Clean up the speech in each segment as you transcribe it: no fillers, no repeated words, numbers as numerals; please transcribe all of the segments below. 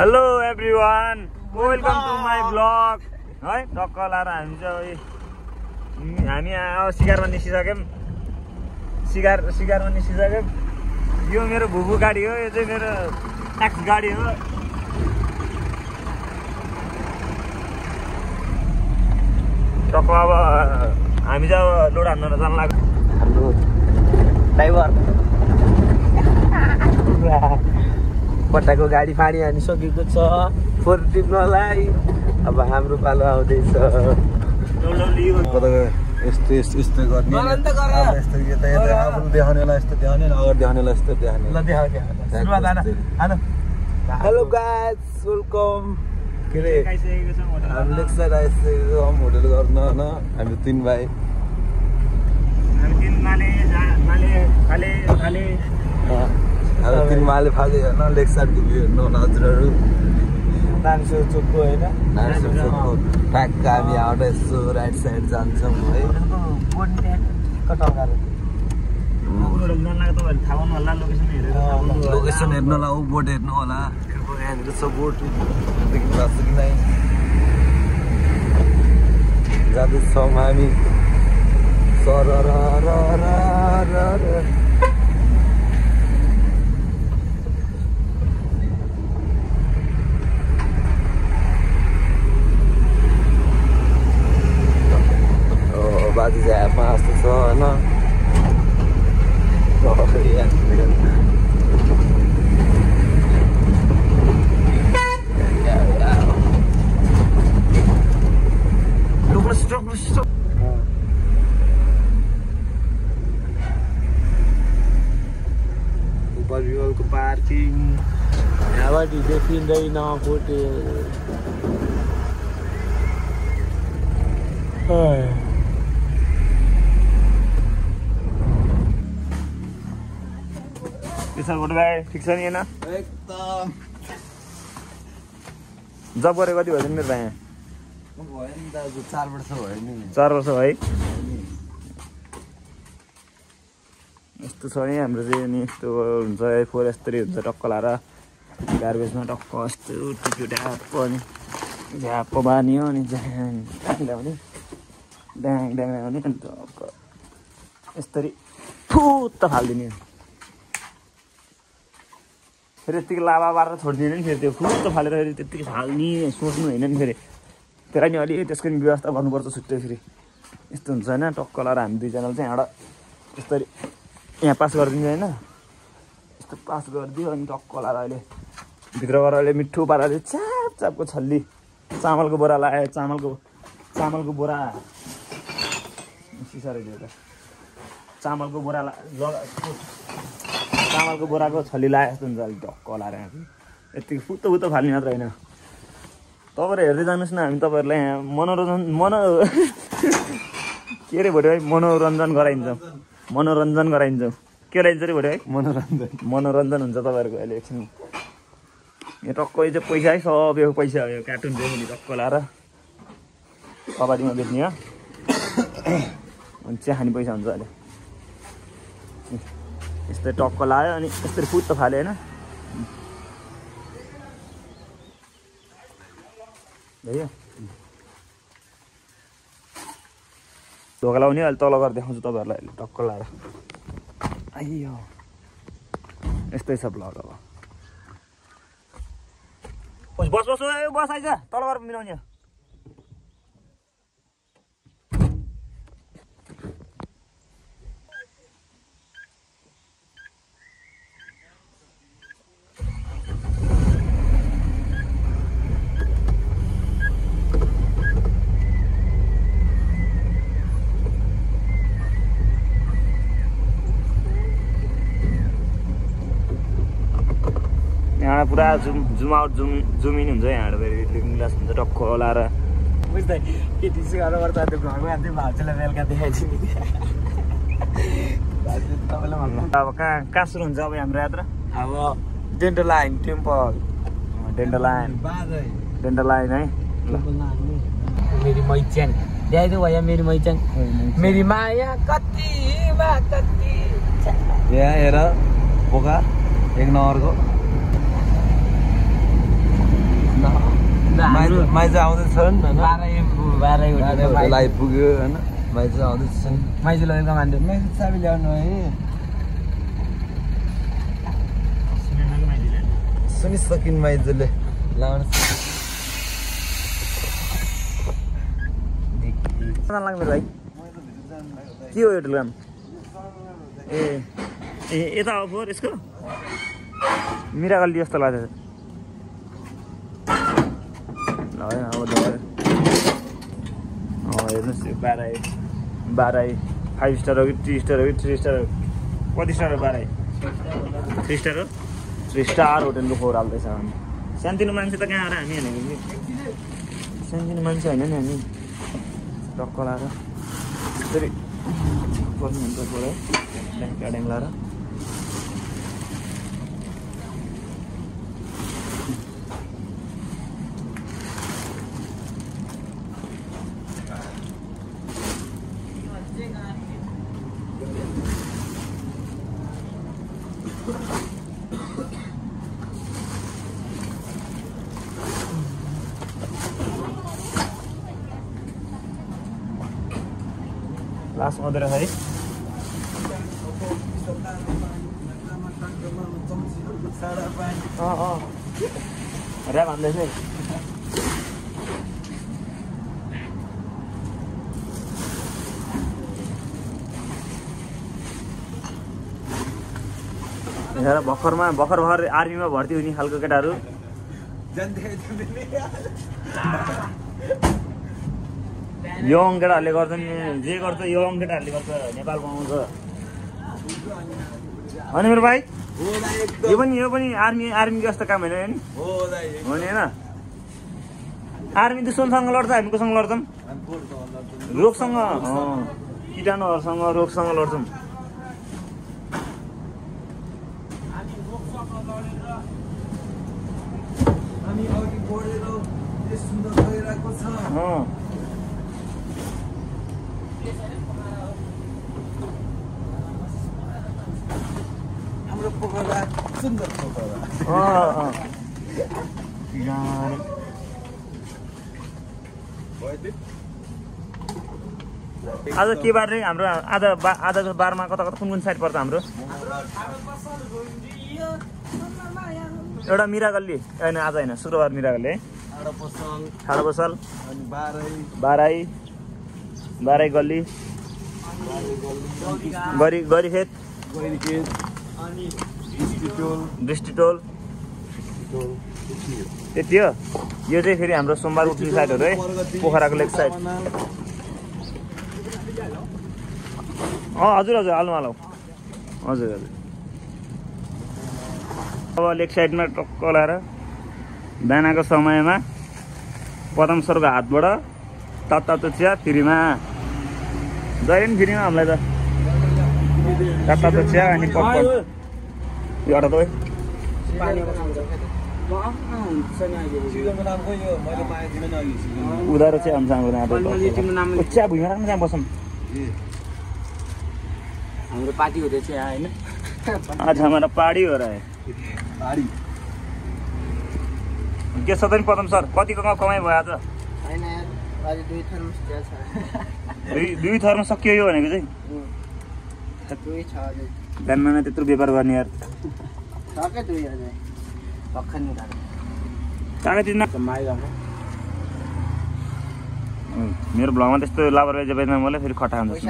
Hello everyone, welcome to my blog है। टक्क लाएर हामी चाहिँ हामी शिकारमा निस्किसक्यौँ। शिकारमा निस्किसक्यौँ। यो मेरो भुबु गाडी हो, यो चाहिँ मेरो ट्याक्स गाडी हो। टक्क अब हामी चाहिँ अब लोड हान्न जान लाग्यो। हाम्रो ड्राइभर पट्टाको गाडी फाडी हानिसकेको छ फोर टिप्नलाई। अब हाम्रो पालो आउँदैछ। यस्तो गर्ने देखाउनेलाई यस्तो देखाउने, अगाडि देखाउनेलाई यस्तो देखाउने। Hello guys, welcome. के अरे हामी लेक्चर आइसकेको होटल गर्न होइन। हामी 3 भाइ, हामी 3 माले फाले होइन। लेक्चर भिडियो हेर्नु होला हजुरहरू। नानीसो चोकको होइन, ट्याक्क हामी आउँदा यसो राइट साइड जान्छौँ है। लोकेसन हेर्नु होला, ऊ बोट हेर्नु होला। यहाँनिर छ बोट, देख्नु भएको छ कि नै? जाँदैछौँ हामी सर। बाजी चाहिँ एपमा जस्तो छ होइन। उपरिवलको पार्किङ यहाँबाट देखिँदैन फोटे। गोटे भाइ ठिक छ नि होइन? एकदम। जब गरेको कति भयो मेरो भाइ? भयो नि दाजु, 4 वर्ष भयो नि। 4 वर्ष भयो है। यस्तो छ नि हाम्रो चाहिँ नि, यस्तो हुन्छ फोरेस्टरी हुन्छ। टक्क लाएर गार्बेजमा टक्क यस्तो टिप्यो ढ्याप्प, अनि झ्याप्प बानियो, अनि ड्याङ ल्याउने अनि टक्क यस्तरी फुत्त फालिदिने। फेरि यत्तिकै लाभा पारेर छोडिदिने नि। फेरि त्यो फुत्त फालेर फेरि त्यत्तिकै फाल्ने सोच्नु होइन नि। फेरि त्यसलाई नि अलि त्यसको नि व्यवस्था गर्नुपर्छ छुट्टै। फेरि यस्तो हुन्छ होइन। टक्क लाएर हामी 2जनाले चाहिँ यहाँबाट यस्तरी यहाँ पास गरिदिन्छ होइन। यस्तो पास गरिदियो, अनि टक्क लाएर अहिले भित्र गएर अहिले मिठो पाराले चापको छल्ली चामलको बोरा लगायो। चामलको बोरा सिसा रहेछ त। चामलको बोराको छल्ली लगाए जस्तो हुन्छ। अलिक ढक्क लाएर यहाँ यत्तिकै फुत्त फाल्ने मात्र होइन। तपाईँहरू हेर्दै जानुहोस् न। हामी तपाईँहरूलाई यहाँ के अरे भोटे भाइ मनोरञ्जन गराइन्छौँ। के गराइन्छ अरे भोटे भाइ? मनोरञ्जन हुन्छ तपाईँहरूको अहिले एकछिन। यहाँ टक्क चाहिँ पैसा है, सब यो पैसा हो। यो कार्टुन चाहिँ नि टक्क लाएर कबाडीमा बेच्ने हो। अनि चिया खाने पैसा हुन्छ अहिले। यस्तै टक्क लायो, अनि यस्तरी फुत्त फाल्यो होइन। भयो ढोका लाउने अहिले तल गरेर देखाउँछु तपाईँहरूलाई। अहिले टक्क लाएर आइयो यस्तै छ ब्लग। अब बस आइज तल गरेर मिलाउने। यहाँ पुरा जुम आउट जुम इन हुन्छ। यहाँबाट फेरि लुकिङ ग्लास हुन्छ टक्क लाएर। बुझ्दै केटी सिकाएर त्यो घरमा जाँदै भाउजूलाई बेलुका देखाइदिने। तपाईँलाई भन्नु अब कहाँ सुरु हुन्छ अब हाम्रो यात्रा? अब डेन्डरलाइन टेम्पल। डेन्डरलाइन है। मेरी मैचाङ ल्याइदिउँ भैया, मेरी मैचाङ। मेरी माया कति यहाँ हेर बोका 1 नम्बरको माइज आउँदैछन् होइन 12 आइपुग्यो होइन माइज आउँदैछन् माइज लगेको मान्छे माइज चाबी ल्याउनु है सुनिसकिन् माइजले लाउनु लाग्नु भाइ के हो यो ढुलगाम ए यता हो फोर यसको मिरागल्ली जस्तो लाग्छ ल अब हेर्नुहोस् यो 12 5 स्टार हो कि 3 स्टार हो कि 3 स्टार हो कति स्टार हो 12 3 स्टार हो 3 स्टार होटेलको फोहोर हाल्दैछ हामी सानोतिनो मान्छे त कहाँ आएर हामी हेर्नेको कि सानोतिनो मान्छे होइन नि हामी टक्क लाएर फेरि बस्नुहुन्छ पऱ्यो ड्याङ लाएर लास्ट आउँदो रहेछ है ऱ्याप हान्दैछ है भर्खर आर्मीमा भर्ती हुने खालको केटाहरू यङ केटाहरूले गर्छन् जे गर्छ यङ केटाहरूले गर्छ नेपालमा आउँछ होइन मेरो भाइ यो पनि आर्मी जस्तो काम होइन नि हो नि होइन आर्मी दुश्मनसँग लड्छ हामी कोसँग लड्छौँ रोगसँग कीटाणुहरूसँग रोगसँग लड्छौँ हाम्रो पोखरा सुन्दर पोखरा आज के बार रे हाम्रो आजको बारमा कता कुन साइड पर्छ हाम्रो एउटा मिरागल्ली होइन आज होइन शुक्रबार मिरागल्ली है ठाडो पसल बाराई गल्ली गरीखेत दृष्टिटोल त्यति हो यो चाहिँ फेरि हाम्रो सोमबार उठ्ने साइडहरू है पोखराको लेक साइड हजुर हालौँ हजुर अब लेक साइडमा टक्क लाएर बिहानको समयमा पदम सरको हातबाट तातो चिया फ्रीमा जहिले पनि फ्रीमा हामीलाई त तातो चिया अनि पपकर्न यो अटा तपाईँ उधारो चाहिँ हुन्छ हाम्रो चिया भुइँमा राख्नु त्यहाँ बसौँ हाम्रो पार्टी हुँदैछ यहाँ होइन आज हमारा पार्टी हो रहा है के छ त नि पदम सर कतिको कमाइ भयो आज दुई थरमा सकियो यो भनेको चाहिँ बिहानमा नै त्यत्रो व्यापार गर्ने यार मेरो भ्लगमा त्यस्तो लापरवाही जबाइमा मलाई फेरि खटा हुन्छ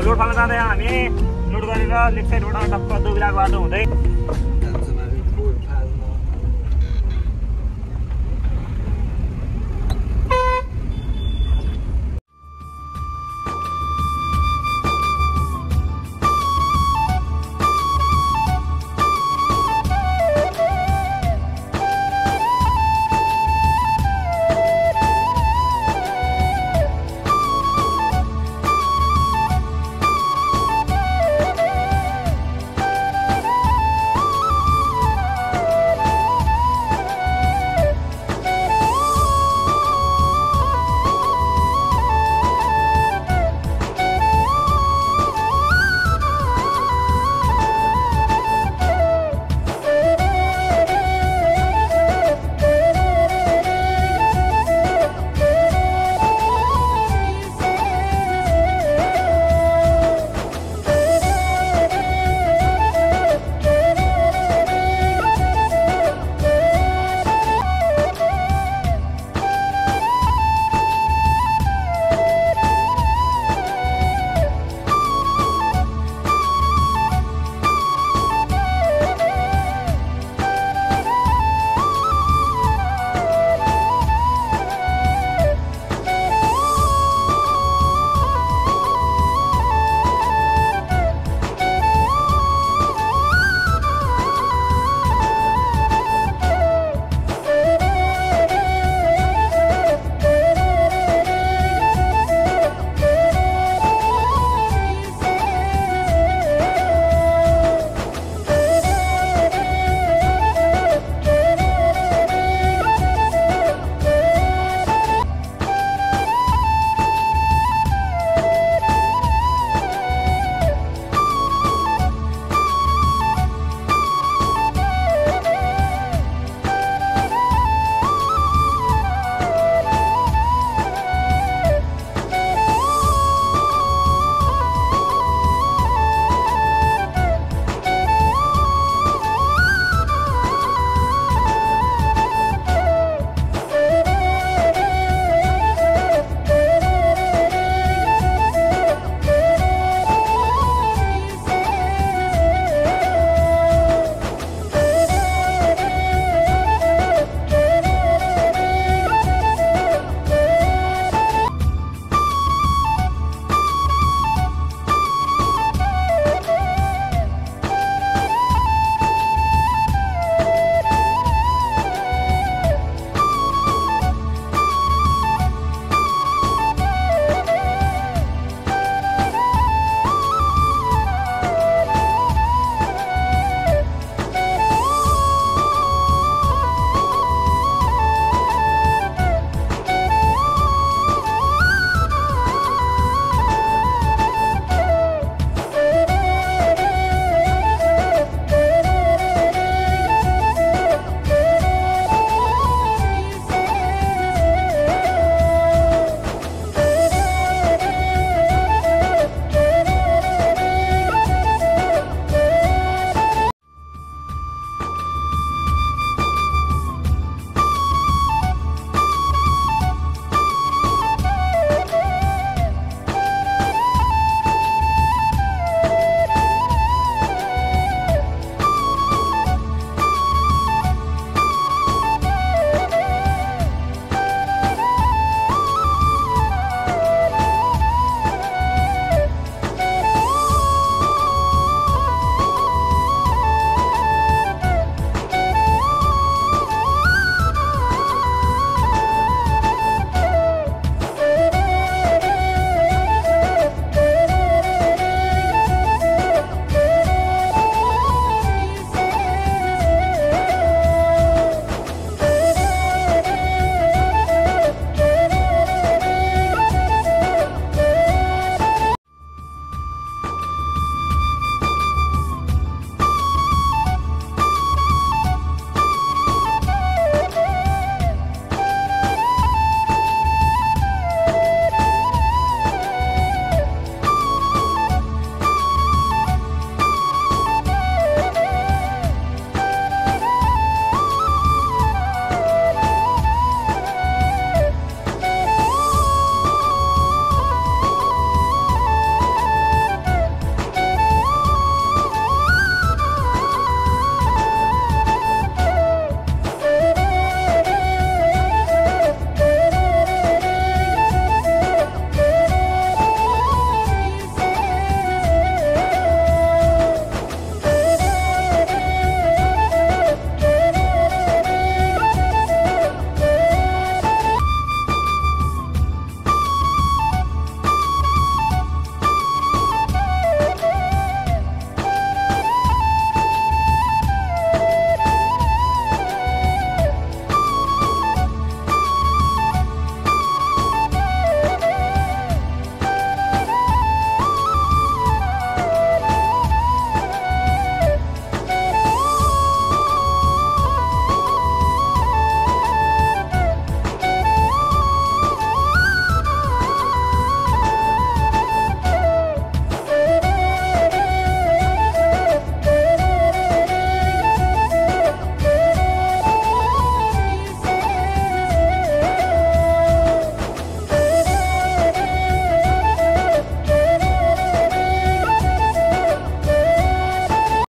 लोड फाल्न जाँदै हामी लोड गरेर लेफ्ट साइडबाट टक्क दोबिलाको बाटो हुँदै